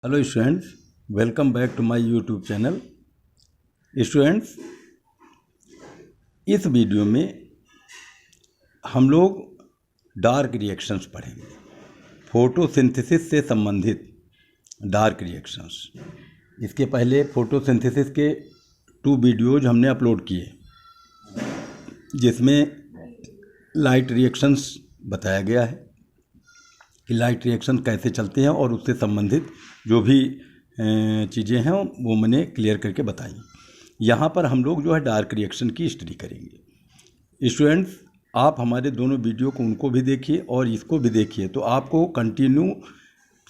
Hello students, welcome back to my YouTube channel. Students, इस video में हम लोग डार्क रिएक्शंस पढ़ेंगे, फोटोसिंथेसिस से संबंधित डार्क रिएक्शंस। इसके पहले फोटोसिंथेसिस के 2 वीडियोज हमने अपलोड किए, जिसमें लाइट रिएक्शंस बताया गया है कि लाइट रिएक्शन कैसे चलते हैं और उससे संबंधित जो भी चीज़ें हैं वो मैंने क्लियर करके बताई। यहाँ पर हम लोग जो है डार्क रिएक्शन की स्टडी करेंगे। स्टूडेंट्स, आप हमारे दोनों वीडियो को उनको भी देखिए और इसको भी देखिए, तो आपको कंटिन्यू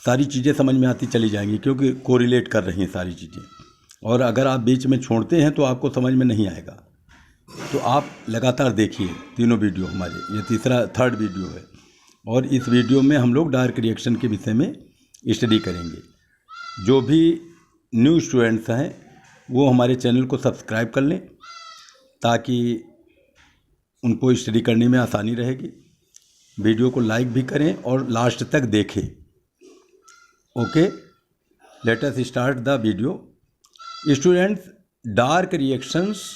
सारी चीज़ें समझ में आती चली जाएंगी, क्योंकि कोरिलेट कर रही हैं सारी चीज़ें। और अगर आप बीच में छोड़ते हैं तो आपको समझ में नहीं आएगा। तो आप लगातार देखिए तीनों वीडियो हमारे, ये थर्ड वीडियो है, और इस वीडियो में हम लोग डार्क रिएक्शन के विषय में स्टडी करेंगे। जो भी न्यू स्टूडेंट्स हैं वो हमारे चैनल को सब्सक्राइब कर लें, ताकि उनको स्टडी करने में आसानी रहेगी। वीडियो को लाइक भी करें और लास्ट तक देखें। Okay, let us start the video. Students, dark reactions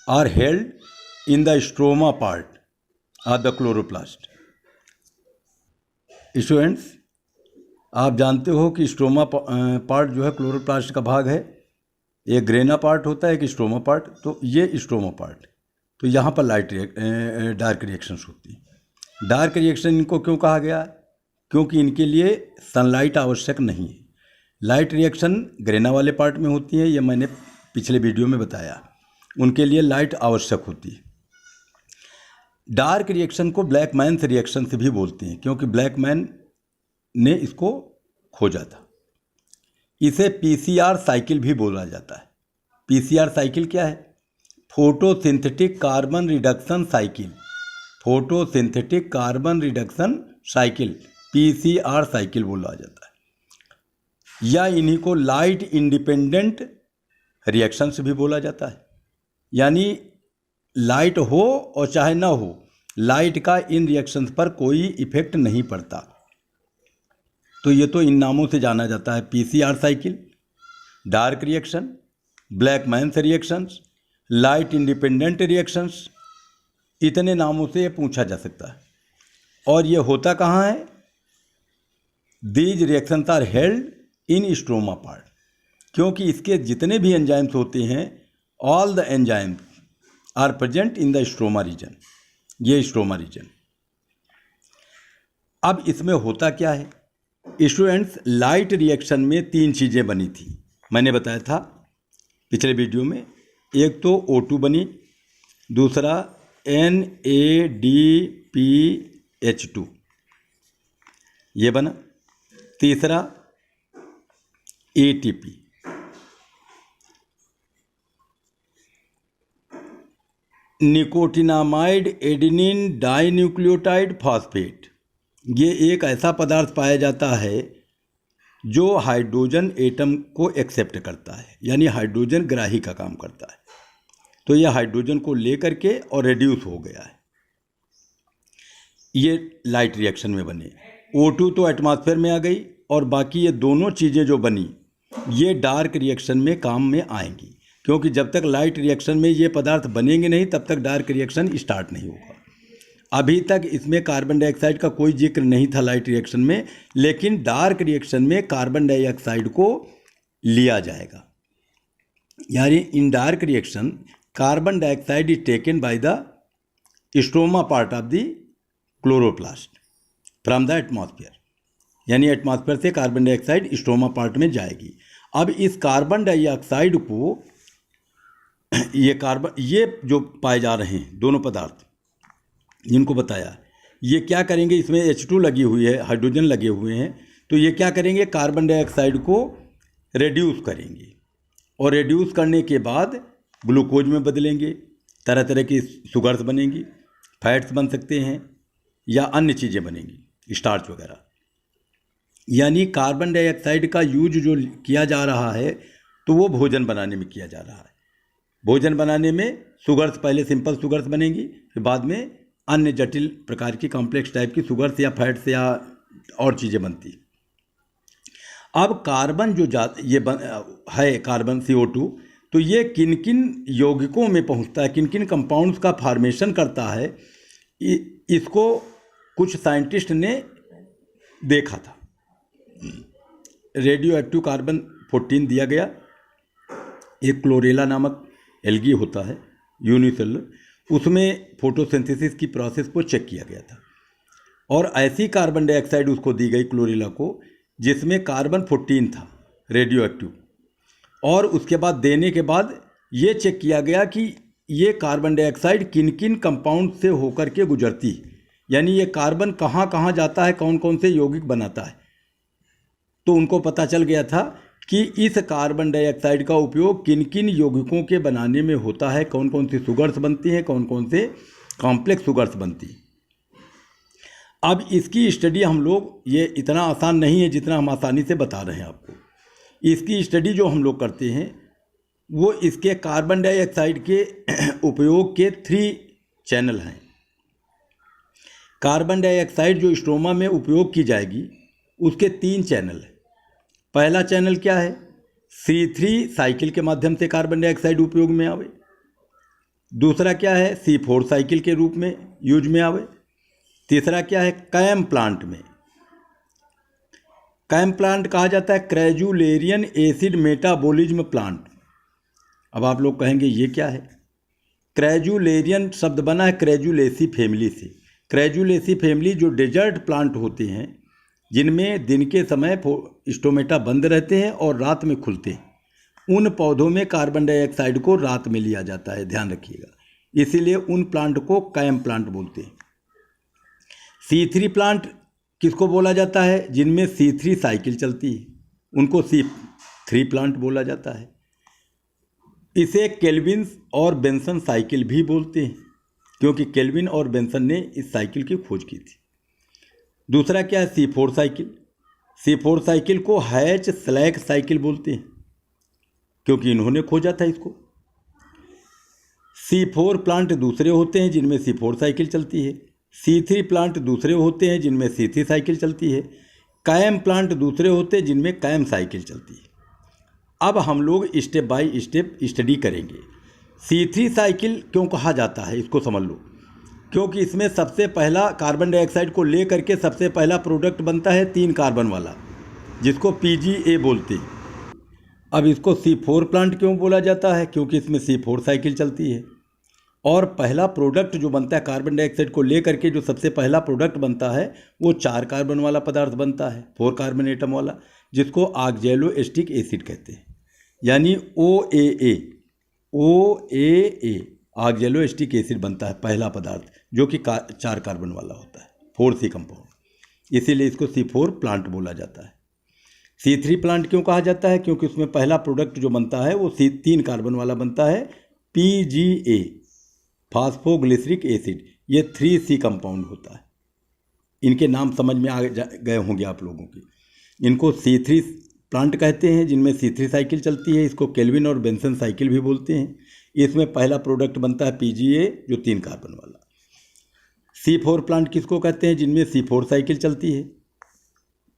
are held in the stroma part of the chloroplast. Students, आप जानते हो कि स्ट्रोमा पार्ट जो है क्लोरोप्लास्ट का भाग है। एक ग्रेना पार्ट होता है, एक स्ट्रोमा पार्ट। तो ये स्ट्रोमा पार्ट, तो यहाँ पर डार्क रिएक्शंस होती हैं। डार्क रिएक्शन इनको क्यों कहा गया? क्योंकि इनके लिए सनलाइट आवश्यक नहीं है। लाइट रिएक्शन ग्रेना वाले पार्ट में होती है, ये मैंने पिछले वीडियो में बताया। उनके लिए लाइट आवश्यक होती है। डार्क रिएक्शन को ब्लैक मैन्स रिएक्शन से भी बोलते हैं, क्योंकि ब्लैक मैन ने इसको खोजा था। इसे पीसीआर साइकिल भी बोला जाता है। पीसीआर साइकिल क्या है? Photosynthetic carbon reduction cycle. Photosynthetic carbon reduction cycle, PCR cycle बोला जाता है। या इन्हीं को लाइट इंडिपेंडेंट रिएक्शंस भी बोला जाता है। यानी लाइट हो और चाहे ना हो, लाइट का इन रिएक्शंस पर कोई इफेक्ट नहीं पड़ता। तो ये तो इन नामों से जाना जाता है: PCR cycle, dark reaction, Blackman's reactions, light independent reactions. इतने नामों से ये पूछा जा सकता है। और ये होता कहाँ है? These reactions are held in stroma part, क्योंकि इसके जितने भी एंजाइम्स होते हैं, all the enzymes are present in the stroma region. ये स्ट्रोमा रीजन। अब इसमें होता क्या है? स्टूडेंट्स, लाइट रिएक्शन में 3 चीज़ें बनी थी, मैंने बताया था पिछले वीडियो में। एक तो O2 बनी, दूसरा NADPH2 ये बना, तीसरा ATP। Nicotinamide adenine dinucleotide phosphate. ये एक ऐसा पदार्थ पाया जाता है जो हाइड्रोजन एटम को एक्सेप्ट करता है, यानी हाइड्रोजन ग्राही का काम करता है। तो ये हाइड्रोजन को लेकर के और रेड्यूस हो गया है। ये लाइट रिएक्शन में बने। O2 तो एटमॉस्फेयर में आ गई, और बाकी ये दोनों चीज़ें जो बनी ये डार्क रिएक्शन में काम में आएंगी, क्योंकि जब तक लाइट रिएक्शन में ये पदार्थ बनेंगे नहीं तब तक डार्क रिएक्शन स्टार्ट नहीं होगा। अभी तक इसमें कार्बन डाइऑक्साइड का कोई जिक्र नहीं था लाइट रिएक्शन में, लेकिन डार्क रिएक्शन में कार्बन डाइऑक्साइड को लिया जाएगा। यानी इन dark reaction carbon dioxide is taken by the stroma part of the chloroplast from the atmosphere. यानी एटमॉस्फेयर से कार्बन डाइऑक्साइड स्ट्रोमा पार्ट में जाएगी। अब इस कार्बन डाइऑक्साइड को ये जो पाए जा रहे हैं दोनों पदार्थ जिनको बताया, ये क्या करेंगे? इसमें H2 लगी हुई है, हाइड्रोजन लगे हुए हैं, तो ये क्या करेंगे? कार्बन डाइऑक्साइड को रेड्यूस करेंगे, और रेड्यूस करने के बाद ग्लूकोज में बदलेंगे। तरह तरह की शुगर्स बनेंगी, फैट्स बन सकते हैं, या अन्य चीज़ें बनेंगी, स्टार्च वगैरह। यानी कार्बन डाइऑक्साइड का यूज जो किया जा रहा है, तो वो भोजन बनाने में किया जा रहा है। भोजन बनाने में शुगर्स, पहले सिंपल शुगर्स बनेंगी, फिर बाद में अन्य जटिल प्रकार की कॉम्प्लेक्स टाइप की शुगर्स या फैट्स या और चीज़ें बनती। अब कार्बन जो है कार्बन CO2, तो ये किन किन यौगिकों में पहुंचता है, किन किन कंपाउंड्स का फॉर्मेशन करता है, इसको कुछ साइंटिस्ट ने देखा था। रेडियो एक्टिव कार्बन 14 दिया गया, एक क्लोरेला नामक एल्गी होता है यूनिसेलुलर, उसमें फोटोसिंथेसिस की प्रोसेस को चेक किया गया था, और ऐसी कार्बन डाइऑक्साइड उसको दी गई क्लोरेला को जिसमें कार्बन 14 था रेडियो एक्टिव, और उसके बाद देने के बाद ये चेक किया गया कि ये कार्बन डाइऑक्साइड किन किन कंपाउंड से होकर के गुजरती है, यानी ये कार्बन कहाँ कहाँ जाता है, कौन कौन से यौगिक बनाता है। तो उनको पता चल गया था कि इस कार्बन डाइऑक्साइड का उपयोग किन किन यौगिकों के बनाने में होता है, कौन कौन सी शुगर्स बनती हैं, कौन कौन से कॉम्प्लेक्स शुगर्स बनती हैं। अब इसकी स्टडी हम लोग, ये इतना आसान नहीं है जितना हम आसानी से बता रहे हैं आपको। इसकी स्टडी जो हम लोग करते हैं वो इसके कार्बन डाइऑक्साइड के उपयोग के 3 चैनल हैं। कार्बन डाइऑक्साइड जो स्ट्रोमा में उपयोग की जाएगी उसके 3 चैनल हैं। पहला चैनल क्या है, C3 साइकिल के माध्यम से कार्बन डाइऑक्साइड उपयोग में आवे। दूसरा क्या है, C4 साइकिल के रूप में यूज में आवे। तीसरा क्या है, कैम प्लांट में। कैम प्लांट कहा जाता है क्रेजुलेरियन एसिड मेटाबॉलिज्म प्लांट। अब आप लोग कहेंगे ये क्या है। क्रेजुलेरियन शब्द बना है क्रेजुलेसी फैमिली से। क्रेजुलेसी फैमिली जो डेजर्ट प्लांट होते हैं जिनमें दिन के समय स्टोमेटा बंद रहते हैं और रात में खुलते हैं, उन पौधों में कार्बन डाइऑक्साइड को रात में लिया जाता है, ध्यान रखिएगा। इसीलिए उन प्लांट को कैम प्लांट बोलते हैं। C3 प्लांट किसको बोला जाता है, जिनमें C3 साइकिल चलती है, उनको C3 प्लांट बोला जाता है। इसे केल्विन और बेंसन साइकिल भी बोलते हैं क्योंकि केल्विन और बेंसन ने इस साइकिल की खोज की थी। दूसरा क्या है, C4 साइकिल। C4 साइकिल को हैच स्लैक साइकिल बोलते हैं क्योंकि इन्होंने खोजा था इसको। C4 प्लांट दूसरे होते हैं जिनमें C4 साइकिल चलती है। C3 प्लांट दूसरे होते हैं जिनमें C3 साइकिल चलती है। कैम प्लांट दूसरे होते हैं जिनमें कैम साइकिल चलती है। अब हम लोग स्टेप बाय स्टेप स्टडी करेंगे। C3 साइकिल क्यों कहा जाता है इसको समझ लो, क्योंकि इसमें सबसे पहला कार्बन डाइऑक्साइड को ले करके सबसे पहला प्रोडक्ट बनता है 3 कार्बन वाला, जिसको PgA बोलते हैं। अब इसको C4 प्लांट क्यों बोला जाता है, क्योंकि इसमें C4 साइकिल चलती है। और पहला प्रोडक्ट जो बनता है कार्बन डाइऑक्साइड को ले करके, जो सबसे पहला प्रोडक्ट बनता है वो 4 कार्बन वाला पदार्थ बनता है, 4 कार्बन एटम वाला, जिसको ऑक्जेलो एसिटिक एसिड कहते हैं, यानी OAA ऑक्जेलो एसिटिक एसिड बनता है पहला पदार्थ, जो कि 4 कार्बन वाला होता है, 4C कंपाउंड। इसीलिए इसको C4 प्लांट बोला जाता है। C3 प्लांट क्यों कहा जाता है, क्योंकि उसमें पहला प्रोडक्ट जो बनता है वो 3 कार्बन वाला बनता है, PGA फास्फोग्लिसरिक एसिड। ये 3C कंपाउंड होता है। इनके नाम समझ में आ गए होंगे आप लोगों की। इनको C3 प्लांट कहते हैं जिनमें C3 साइकिल चलती है। इसको केल्विन और बेंसन साइकिल भी बोलते हैं। इसमें पहला प्रोडक्ट बनता है PGA जो 3 कार्बन वाला। C4 प्लांट किसको कहते हैं, जिनमें C4 साइकिल चलती है।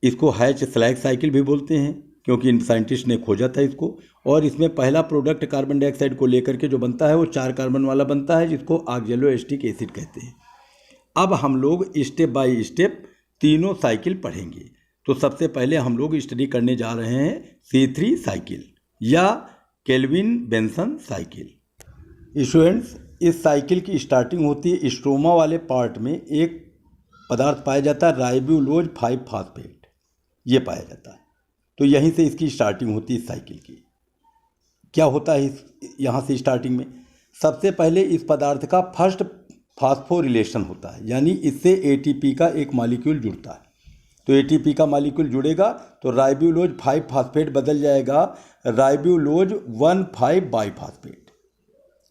इसको हैच स्लैक साइकिल भी बोलते हैं क्योंकि इन साइंटिस्ट ने खोजा था इसको। और इसमें पहला प्रोडक्ट कार्बन डाइऑक्साइड को लेकर के जो बनता है वो 4 कार्बन वाला बनता है, जिसको ऑक्जेलो एसिटिक एसिड कहते हैं। अब हम लोग स्टेप बाय स्टेप तीनों साइकिल पढ़ेंगे। तो सबसे पहले हम लोग स्टडी करने जा रहे हैं C3 साइकिल या केल्विन बेंसन साइकिल। स्टूडेंट्स, इस साइकिल की स्टार्टिंग होती है स्ट्रोमा वाले पार्ट में। एक पदार्थ पाया जाता है राइबोलोज 5 फास्फेट, ये पाया जाता है। तो यहीं से इसकी स्टार्टिंग होती है इस साइकिल की। क्या होता है यहाँ से स्टार्टिंग में, सबसे पहले इस पदार्थ का फर्स्ट फास्फोरिलेशन होता है, यानी इससे ATP का एक मॉलिक्यूल जुड़ता है। तो ATP का मॉलिक्यूल जुड़ेगा तो राइबोलोज 5 फास्फेट बदल जाएगा राइबोलोज 1,5 बाईफास्फेट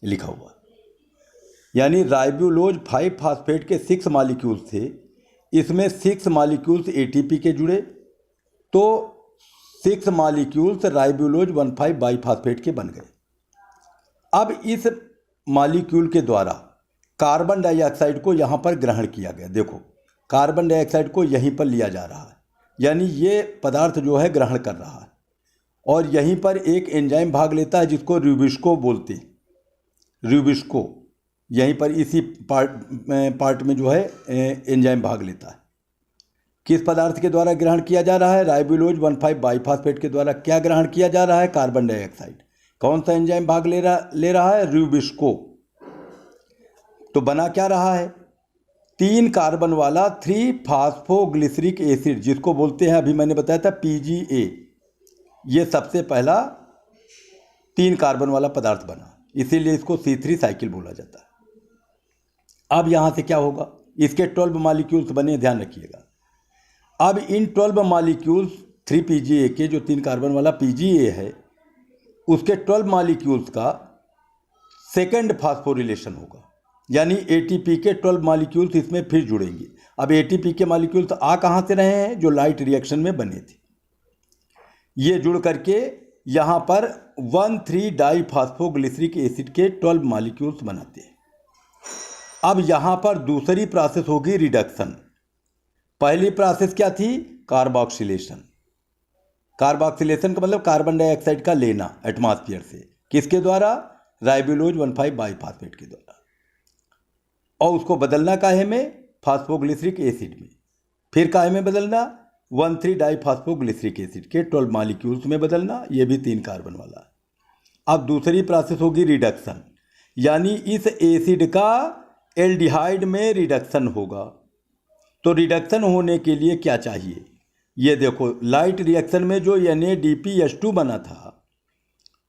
लिखा हुआ। यानी राइबोलोज 5 फास्फेट के 6 मॉलिक्यूल्स थे, इसमें 6 मॉलिक्यूल्स ATP के जुड़े, तो 6 मॉलिक्यूल्स राइबोलोज 1,5 बाईफास्फेट के बन गए। अब इस मॉलिक्यूल के द्वारा कार्बन डाइऑक्साइड को यहाँ पर ग्रहण किया गया। देखो, कार्बन डाइऑक्साइड को यहीं पर लिया जा रहा है, यानी ये पदार्थ जो है ग्रहण कर रहा है, और यहीं पर एक एंजाइम भाग लेता है जिसको रूबिस्को बोलते हैं। रूबिस्को यहीं पर इसी पार्ट में जो है एंजाइम भाग लेता है। किस पदार्थ के द्वारा ग्रहण किया जा रहा है? राइबोलोज 1,5 बाइफास्फेट के द्वारा क्या ग्रहण किया जा रहा है? Carbon dioxide. कौन सा एंजाइम भाग ले रहा है? रूबिस्को। तो बना क्या रहा है? 3 कार्बन वाला 3 फास्फोग्लिसरिक एसिड, जिसको बोलते हैं, अभी मैंने बताया था, PGA। ये सबसे पहला 3 कार्बन वाला पदार्थ बना, इसीलिए इसको C3 साइकिल बोला जाता है। अब यहाँ से क्या होगा? इसके 12 मॉलिक्यूल्स बने, ध्यान रखिएगा। अब इन 12 मॉलिक्यूल्स 3 PGA के, जो 3 कार्बन वाला PGA है, उसके 12 मॉलिक्यूल्स का सेकेंड फास्फोरिलेशन होगा, यानी ATP के 12 मॉलिक्यूल्स इसमें फिर जुड़ेंगे। अब ATP के मॉलिक्यूल्स आ कहाँ से रहे हैं? जो लाइट रिएक्शन में बने थे, ये जुड़ करके यहाँ पर 1,3 डाइफास्फोग्लिसरिक एसिड के 12 मॉलिक्यूल्स बनाते हैं। अब यहाँ पर दूसरी प्रोसेस होगी रिडक्शन। पहली प्रोसेस क्या थी? कार्बोक्सिलेशन। कार्बोक्सिलेशन का मतलब कार्बन डाइऑक्साइड का लेना एटमॉस्फेयर से, किसके द्वारा? राइबोलोज 1,5 बाइफास्फेट के द्वारा, और उसको बदलना काहे में? फास्फोग्लिसरिक एसिड में। फिर काहे में बदलना? 1,3 डाइफास्फोग्लिसरिक एसिड के 12 मॉलिक्यूल्स में बदलना, ये भी 3 कार्बन वाला। अब दूसरी प्रोसेस होगी रिडक्शन, यानी इस एसिड का एल्डिहाइड में रिडक्शन होगा। तो रिडक्शन होने के लिए क्या चाहिए? ये देखो, लाइट रिएक्शन में जो NADPH2 बना था,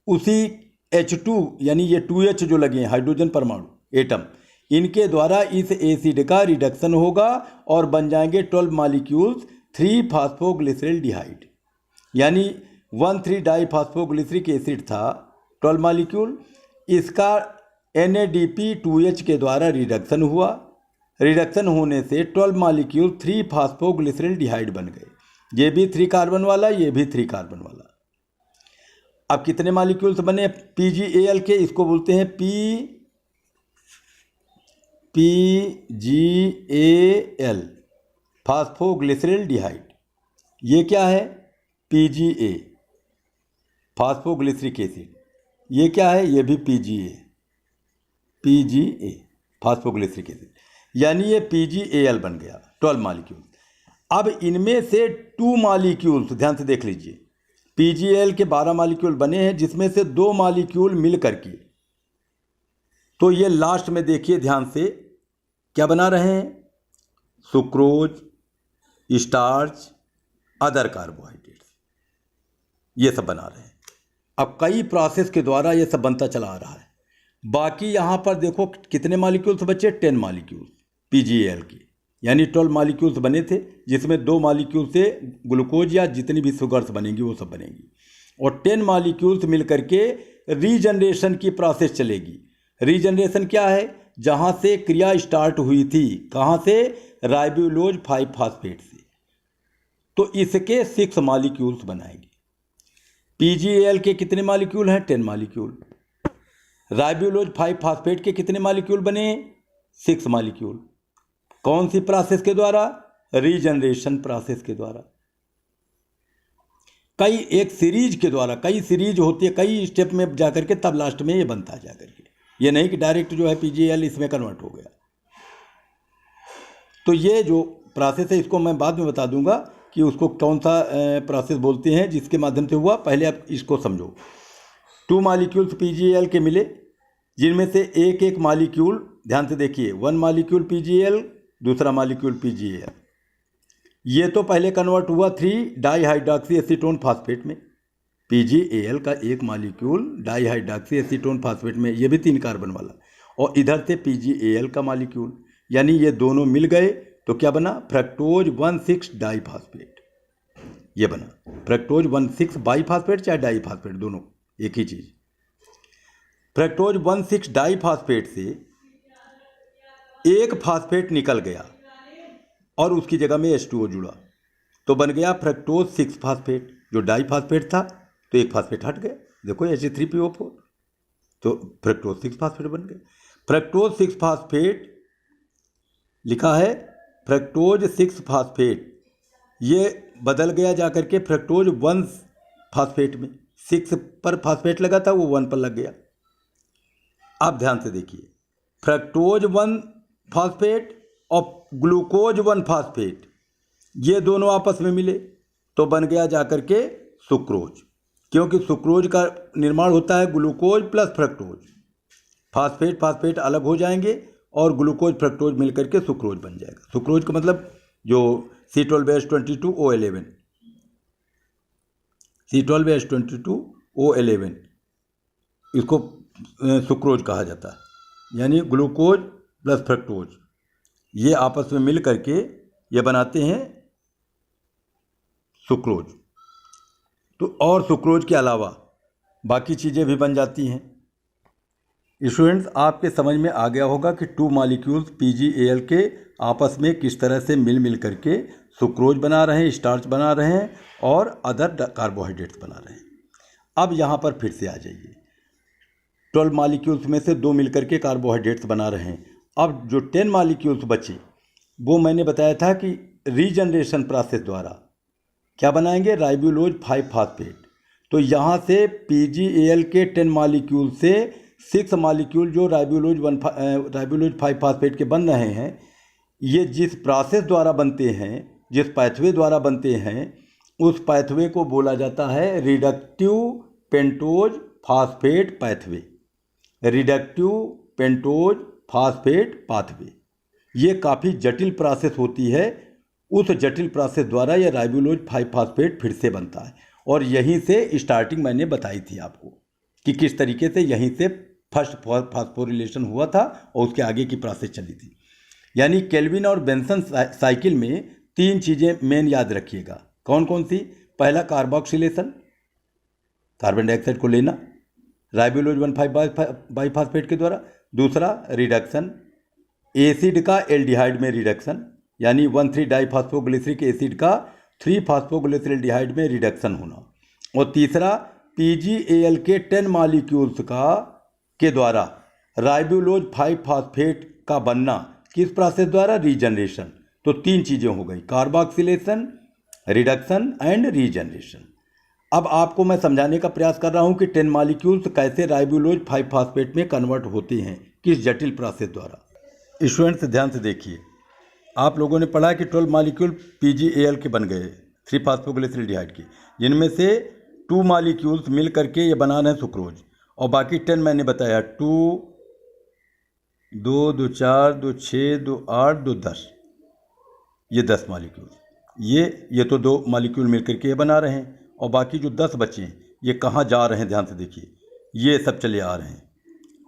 उसी H2 यानी ये 2H जो लगे हैं, हाइड्रोजन परमाणु, एटम, इनके द्वारा इस एसिड का रिडक्शन होगा और बन जाएंगे 12 मॉलिक्यूल्स 3 फास्फोग्लिसरल्डिहाइड। यानी 1,3 डाइफास्फोग्लिसरिक एसिड था 12 मॉलिक्यूल, इसका NADP2H के द्वारा रिडक्शन हुआ। रिडक्शन होने से 12 मॉलिक्यूल 3 फास्फोग्लिसरल्डिहाइड बन गए। ये भी 3 कार्बन वाला, ये भी 3 कार्बन वाला। अब कितने मॉलिक्यूल्स बने PGAL के? इसको बोलते हैं PGAL, फास्फोग्लिसरल्डिहाइड। ये क्या है? PGA, phosphoglyceric acid. ये क्या है? ये भी PGA, फास्फोग्लिसरिक एसिड। यानी ये PGAL बन गया, 12 मॉलिक्यूल। अब इनमें से 2 मॉलिक्यूल्स, ध्यान से देख लीजिए, PGAL के 12 मॉलिक्यूल बने हैं, जिसमें से 2 मॉलिक्यूल मिल करके, तो ये लास्ट में देखिए ध्यान से, क्या बना रहे हैं? सुक्रोज, स्टार्च, अदर कार्बोहाइड्रेट्स, ये सब बना रहे हैं। अब कई प्रोसेस के द्वारा ये सब बनता चला आ रहा है। बाकी यहाँ पर देखो कितने मॉलिक्यूल्स बचे? 10 मॉलिक्यूल्स PGAL के, यानी 12 मॉलिक्यूल्स बने थे, जिसमें 2 मॉलिक्यूल से ग्लूकोज या जितनी भी शुगर्स बनेंगी वो सब बनेंगी, और 10 मॉलिक्यूल्स मिल करके रीजनरेशन की प्रोसेस चलेगी। रीजनरेशन क्या है? जहाँ से क्रिया स्टार्ट हुई थी, कहाँ से? राइबोलोज 5 फास्फेट से, तो इसके 6 मॉलिक्यूल्स बनाएंगे। PGAL के कितने मॉलिक्यूल हैं? 10 मॉलिक्यूल। राइबोलोज 5 फास्फेट के कितने मॉलिक्यूल बने? 6 मॉलिक्यूल। कौन सी प्रोसेस के द्वारा? रीजनरेशन प्रोसेस के द्वारा। कई एक सीरीज के द्वारा, कई सीरीज होती है, कई स्टेप में जाकर के तब लास्ट में ये बनता है जाकर के। ये नहीं कि डायरेक्ट जो है PGAL इसमें कन्वर्ट हो गया। तो ये जो प्रोसेस है, इसको मैं बाद में बता दूंगा कि उसको कौन सा प्रोसेस बोलते हैं जिसके माध्यम से हुआ। पहले आप इसको समझो। 2 मॉलिक्यूल्स PGAL के मिले, जिनमें से एक मॉलिक्यूल, ध्यान से देखिए, 1 मॉलिक्यूल PGAL, दूसरा मॉलिक्यूल PGAL। ये तो पहले कन्वर्ट हुआ 3 डाइहाइड्रॉक्सी एसीटोन फास्फेट में। PGAL का एक मॉलिक्यूल डाइहाइड्रॉक्सी एसीटोन फास्फेट में, ये भी 3 कार्बन वाला, और इधर से PGAL का मॉलिक्यूल, यानी ये दोनों मिल गए तो क्या बना? Fructose 1,6 diphosphate. ये बना फ्रक्टोज 1,6 बाइफास्फेट, चाहे डाइफास्फेट, दोनों एक ही चीज। फ्रक्टोज 1,6 डाइफास्फेट से एक फास्फेट निकल गया और उसकी जगह में H2O जुड़ा, तो बन गया फ्रक्टोज 6 फास्फेट। जो डाइफास्फेट था तो एक फास्फेट हट गया, देखो H3PO4, तो फ्रक्टोज 6 फास्फेट बन गए। फ्रक्टोज 6 फास्फेट लिखा है, फ्रक्टोज 6 फास्फेट, ये बदल गया जा करके फ्रक्टोज 1 फास्फेट में। 6 पर फास्फेट लगा था, वो 1 पर लग गया। आप ध्यान से देखिए, फ्रक्टोज 1 फास्फेट और ग्लूकोज 1 फास्फेट, ये दोनों आपस में मिले तो बन गया जाकर के सुक्रोज, क्योंकि सुक्रोज का निर्माण होता है glucose plus fructose. Phosphate phosphate अलग हो जाएंगे और ग्लूकोज फ्रक्टोज मिलकर के सुक्रोज बन जाएगा। सुक्रोज का मतलब जो C12H22O11, C12H22O11 इसको सुक्रोज कहा जाता है। यानी ग्लूकोज प्लस फ्रक्टोज ये आपस में मिल करके ये बनाते हैं सुक्रोज। तो और सुक्रोज के अलावा बाकी चीज़ें भी बन जाती हैं। स्टूडेंट्स, आपके समझ में आ गया होगा कि 2 मॉलिक्यूल्स PgAl के आपस में किस तरह से मिल करके सुक्रोज बना रहे हैं, स्टार्च बना रहे हैं और अदर कार्बोहाइड्रेट्स बना रहे हैं। अब यहाँ पर फिर से आ जाइए, 12 मॉलिक्यूल्स में से 2 मिलकर के कार्बोहाइड्रेट्स बना रहे हैं। अब जो 10 मॉलिक्यूल्स बचे वो मैंने बताया था कि रीजनरेशन प्रोसेस द्वारा क्या बनाएंगे, राइबोलोज 5 फास्फेट। तो यहाँ से PgAl के 10 मॉलिक्यूल से 6 मॉलिक्यूल जो राइबोलोज 5 फास्फेट के बन रहे हैं, ये जिस प्रोसेस द्वारा बनते हैं, जिस पाथवे द्वारा बनते हैं, उस पाथवे को बोला जाता है reductive pentose phosphate pathway. Reductive pentose phosphate pathway ये काफ़ी जटिल प्रोसेस होती है। उस जटिल प्रोसेस द्वारा यह राइबोलोज 5 फास्फेट फिर से बनता है। और यहीं से स्टार्टिंग मैंने बताई थी आपको कि किस तरीके से यहीं से फर्स्ट फास्फोरिलेशन हुआ था और उसके आगे की प्रोसेस चली थी। यानी केल्विन और बेंसन साइकिल में 3 चीज़ें मेन याद रखिएगा। कौन कौन सी? पहला कार्बोक्सिलेशन, कार्बन डाइऑक्साइड को लेना राइबोलोज 1,5 फास्फेट के द्वारा। दूसरा रिडक्शन, एसिड का एल्डिहाइड में रिडक्शन, यानी 1,3-डाइफॉस्फोग्लिसरिक एसिड का 3-फॉस्फोग्लिसरल्डिहाइड में रिडक्शन होना। और तीसरा PgAl के 10 मॉलिक्यूल्स के द्वारा राइबोलोज 5 फास्फेट का बनना, किस प्रोसेस द्वारा? रीजनरेशन। तो 3 चीज़ें हो गई, कार्बोक्सिलेशन, रिडक्शन एंड रीजनरेशन। अब आपको मैं समझाने का प्रयास कर रहा हूं कि 10 मॉलिक्यूल्स कैसे राइबोलोज 5 फास्फेट में कन्वर्ट होते हैं, किस जटिल प्रोसेस द्वारा। स्टूडेंट्स ध्यान से देखिए, आप लोगों ने पढ़ा कि 12 मॉलिक्यूल PgAl के बन गए 3-फॉस्फोग्लिसरल्डिहाइड के, जिनमें से 2 मॉलिक्यूल्स मिल करके ये बना रहे हैं सुक्रोज। और बाकी 10 मैंने बताया 2, 2, 2, 4, 2, 6, 2, 8, 2, 10, ये 10 मॉलिक्यूल। ये तो 2 मॉलिक्यूल मिल करके ये बना रहे हैं। और बाकी जो 10 बचे हैं ये कहाँ जा रहे हैं, ध्यान से देखिए, ये सब चले आ रहे हैं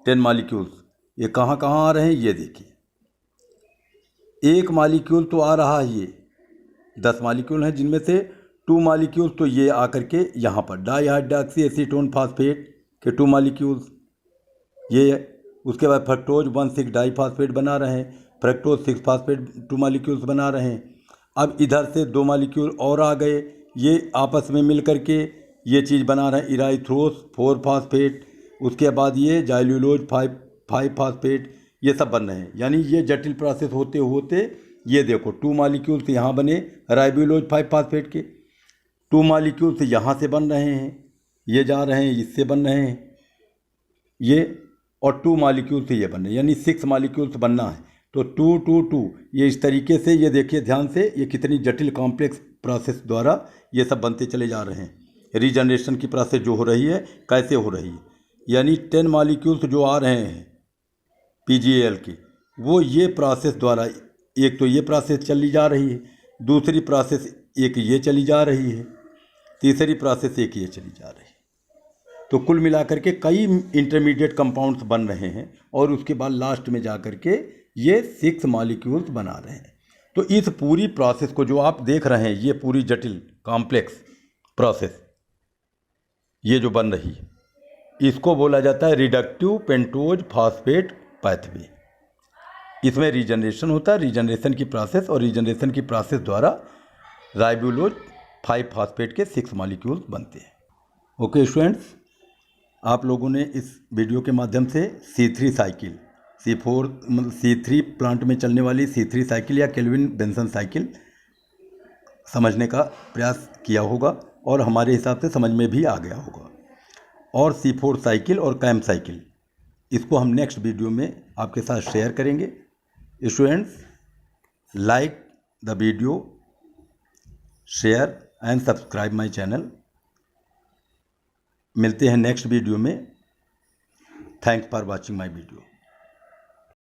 10 मॉलिक्यूल्स। ये कहाँ कहाँ आ रहे हैं ये देखिए, एक मॉलिक्यूल तो आ रहा है, ये 10 मॉलिक्यूल हैं जिनमें से 2 मॉलिक्यूल्स तो ये आकर के यहाँ पर डाइहाइड्रॉक्सी एसीटोन फास्फेट के 2 मॉलिक्यूल्स ये। उसके बाद फ्रक्टोज 1,6 डाइफॉस्फेट बना रहे हैं, फ्रक्टोज 6 फास्फेट 2 मॉलिक्यूल्स बना रहे हैं। अब इधर से 2 मॉलिक्यूल और आ गए, ये आपस में मिल करके ये चीज़ बना रहे हैं इराइथ्रोस 4 फास्फेट। उसके बाद ये जाइलुलोज 5 फास्फेट, ये सब बन रहे हैं। यानी ये जटिल प्रोसेस होते होते ये देखो 2 मॉलिक्यूल्स यहाँ बने राइबोलोज 5 फास्फेट के, 2 मॉलिक्यूल्स यहाँ से बन रहे हैं, ये जा रहे हैं इससे बन रहे हैं ये, और 2 मॉलिक्यूल्स ये बन रहे हैं, यानी 6 मॉलिक्यूल्स बनना है। तो 2, 2, 2 ये इस तरीके से, ये देखिए ध्यान से, ये कितनी जटिल कॉम्प्लेक्स प्रोसेस द्वारा ये सब बनते चले जा रहे हैं। रीजनरेशन की प्रोसेस जो हो रही है कैसे हो रही है, यानी 10 मॉलिक्यूल्स जो आ रहे हैं PgAl की, वो ये प्रोसेस द्वारा, एक तो ये प्रोसेस चली जा रही है, दूसरी प्रोसेस एक ये चली जा रही है, तीसरी प्रोसेस एक ये चली जा रही है। तो कुल मिलाकर के कई इंटरमीडिएट कंपाउंड्स बन रहे हैं और उसके बाद लास्ट में जा कर के ये 6 मॉलिक्यूल्स बना रहे हैं। तो इस पूरी प्रोसेस को जो आप देख रहे हैं, ये पूरी जटिल कॉम्प्लेक्स प्रोसेस ये जो बन रही है, इसको बोला जाता है रिडक्टिव पेंटोज फास्फेट पाथवे। इसमें रीजनरेशन होता है, रीजनरेशन की प्रोसेस, और रीजनरेशन की प्रोसेस द्वारा राइबोलोज 5 फास्फेट के 6 मॉलिक्यूल्स बनते हैं। ओके स्टूडेंट्स, आप लोगों ने इस वीडियो के माध्यम से C3 साइकिल, C3 प्लांट में चलने वाली C3 साइकिल या केल्विन बेंसन साइकिल समझने का प्रयास किया होगा और हमारे हिसाब से समझ में भी आ गया होगा। और C4 साइकिल और कैंप साइकिल, इसको हम नेक्स्ट वीडियो में आपके साथ शेयर करेंगे। Students, like the video, share and subscribe my channel. मिलते हैं नेक्स्ट वीडियो में। Thanks for watching my video.